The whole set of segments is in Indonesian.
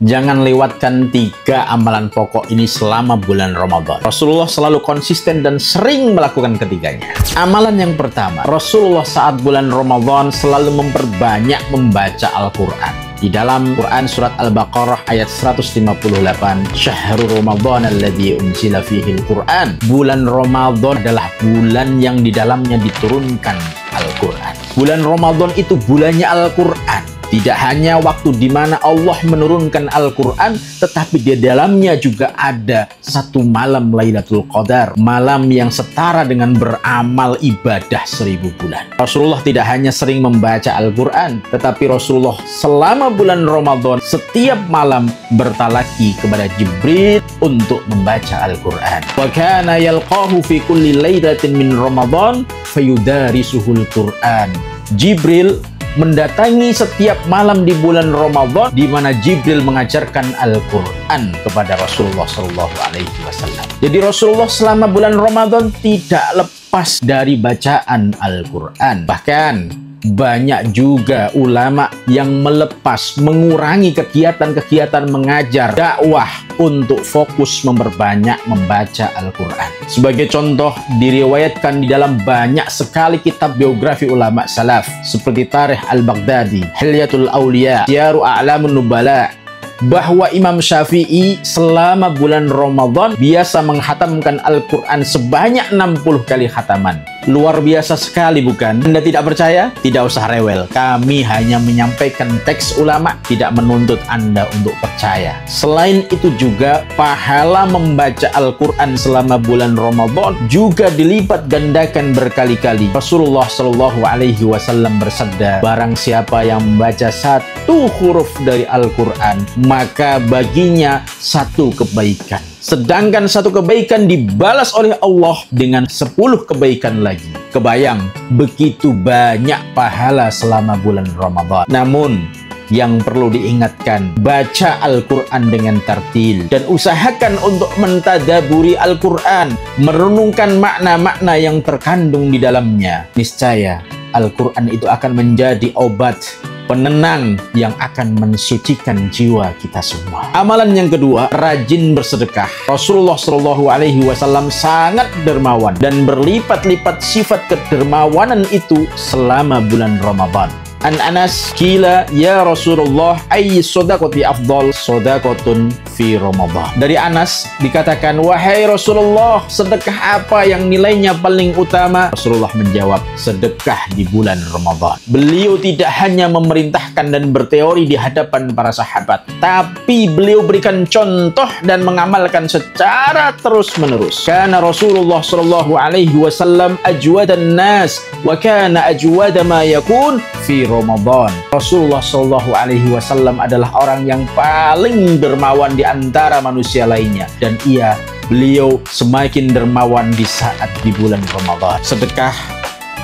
Jangan lewatkan 3 amalan pokok ini selama bulan Ramadan. Rasulullah selalu konsisten dan sering melakukan ketiganya. Amalan yang pertama, Rasulullah saat bulan Ramadan selalu memperbanyak membaca Al-Quran. Di dalam Quran surat Al-Baqarah ayat 158, Syahrul Ramadan alladzi unzila fihi Al-Quran. Bulan Ramadan adalah bulan yang di dalamnya diturunkan Al-Quran. Bulan Ramadan itu bulannya Al-Quran. Tidak hanya waktu di mana Allah menurunkan Al-Quran, tetapi di dalamnya juga ada satu malam Lailatul Qadar, malam yang setara dengan beramal ibadah 1000 bulan. Rasulullah tidak hanya sering membaca Al-Quran, tetapi Rasulullah selama bulan Ramadan setiap malam bertalaki kepada Jibril untuk membaca Al-Quran. Wa kana yalqahu fi kulli lailatin min Ramadan fayudarisuhul Quran. Jibril mendatangi setiap malam di bulan Ramadan di mana Jibril mengajarkan Al-Quran kepada Rasulullah SAW. Jadi Rasulullah selama bulan Ramadan tidak lepas dari bacaan Al-Quran. Bahkan banyak juga ulama yang mengurangi kegiatan-kegiatan mengajar dakwah untuk fokus memperbanyak membaca Al-Quran. Sebagai contoh, diriwayatkan di dalam banyak sekali kitab biografi ulama salaf seperti Tarikh Al-Baghdadi, Hilyatul Awliya, Syiaru A'lamun Nubala, bahwa Imam Syafi'i selama bulan Ramadan biasa menghatamkan Al-Quran sebanyak 60 kali khataman. Luar biasa sekali, bukan? Anda tidak percaya? Tidak usah rewel. Kami hanya menyampaikan teks ulama, tidak menuntut Anda untuk percaya. Selain itu juga, pahala membaca Al-Quran selama bulan Ramadan juga dilipat gandakan berkali-kali. Rasulullah SAW bersabda, barang siapa yang membaca 1 huruf dari Al-Quran, maka baginya 1 kebaikan. Sedangkan 1 kebaikan dibalas oleh Allah dengan 10 kebaikan lagi. Kebayang, begitu banyak pahala selama bulan Ramadan. Namun, yang perlu diingatkan, baca Al-Quran dengan tartil dan usahakan untuk mentadaburi Al-Quran, merenungkan makna-makna yang terkandung di dalamnya. Niscaya Al-Quran itu akan menjadi obat penenang yang akan mensucikan jiwa kita semua. Amalan yang kedua, rajin bersedekah. Rasulullah SAW sangat dermawan dan berlipat-lipat sifat kedermawanan itu selama bulan Ramadan. An Anas qila ya Rasulullah ayy shadaqati afdal shadaqatun fi Ramadan. Dari Anas dikatakan, wahai Rasulullah, sedekah apa yang nilainya paling utama? Rasulullah menjawab, sedekah di bulan Ramadan. Beliau tidak hanya memerintahkan dan berteori di hadapan para sahabat, tapi beliau berikan contoh dan mengamalkan secara terus-menerus. Kana Rasulullah SAW ajwadan nas wa kana ajwada ma yakun fi Ramadan. Rasulullah SAW adalah orang yang paling dermawan di antara manusia lainnya, dan beliau semakin dermawan di saat di bulan Ramadan. Sedekah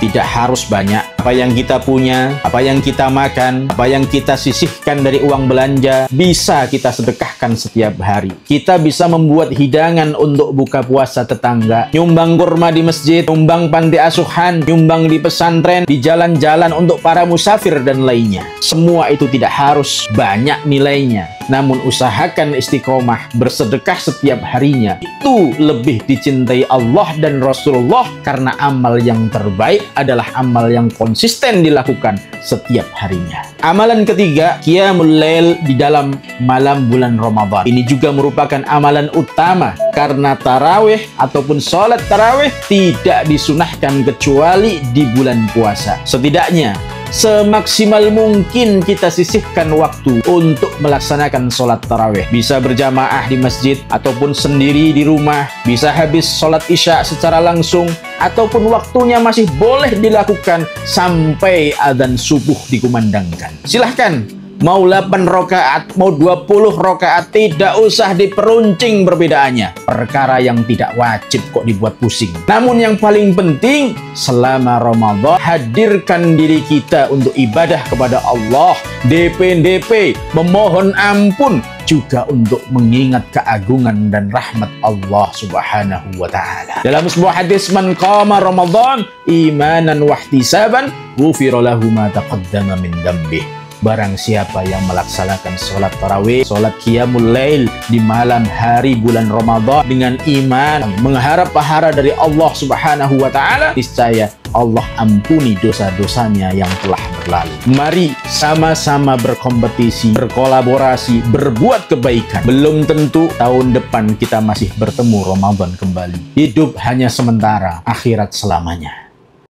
tidak harus banyak. Apa yang kita punya, apa yang kita makan, apa yang kita sisihkan dari uang belanja, bisa kita sedekahkan setiap hari. Kita bisa membuat hidangan untuk buka puasa tetangga, nyumbang kurma di masjid, nyumbang panti asuhan, nyumbang di pesantren, di jalan-jalan untuk para musafir dan lainnya. Semua itu tidak harus banyak nilainya, namun usahakan istiqomah bersedekah setiap harinya. Itu lebih dicintai Allah dan Rasulullah, karena amal yang terbaik adalah amal yang konsisten dilakukan setiap harinya. Amalan ketiga, qiyamul lail di dalam malam bulan Ramadan. Ini juga merupakan amalan utama karena tarawih ataupun sholat tarawih tidak disunahkan kecuali di bulan puasa. Setidaknya semaksimal mungkin kita sisihkan waktu untuk melaksanakan sholat tarawih. Bisa berjamaah di masjid ataupun sendiri di rumah. Bisa habis sholat isya secara langsung, ataupun waktunya masih boleh dilakukan sampai adzan subuh dikumandangkan. Silahkan, mau 8 rakaat, mau 20 rakaat, tidak usah diperuncing perbedaannya. Perkara yang tidak wajib kok dibuat pusing. Namun yang paling penting, selama Ramadan, hadirkan diri kita untuk ibadah kepada Allah, DP, memohon ampun, juga untuk mengingat keagungan dan rahmat Allah Subhanahu wa Ta'ala. Dalam sebuah hadis, man qama Ramadan imanan wahtisaban ghufira lahu ma taqaddama min dhanbihi. Barang siapa yang melaksanakan sholat tarawih, sholat qiyamul lail di malam hari bulan Ramadan dengan iman, mengharap pahala dari Allah Subhanahu wa Ta'ala, niscaya Allah ampuni dosa-dosanya yang telah berlalu. Mari sama-sama berkompetisi, berkolaborasi, berbuat kebaikan. Belum tentu tahun depan kita masih bertemu Ramadan kembali. Hidup hanya sementara, akhirat selamanya.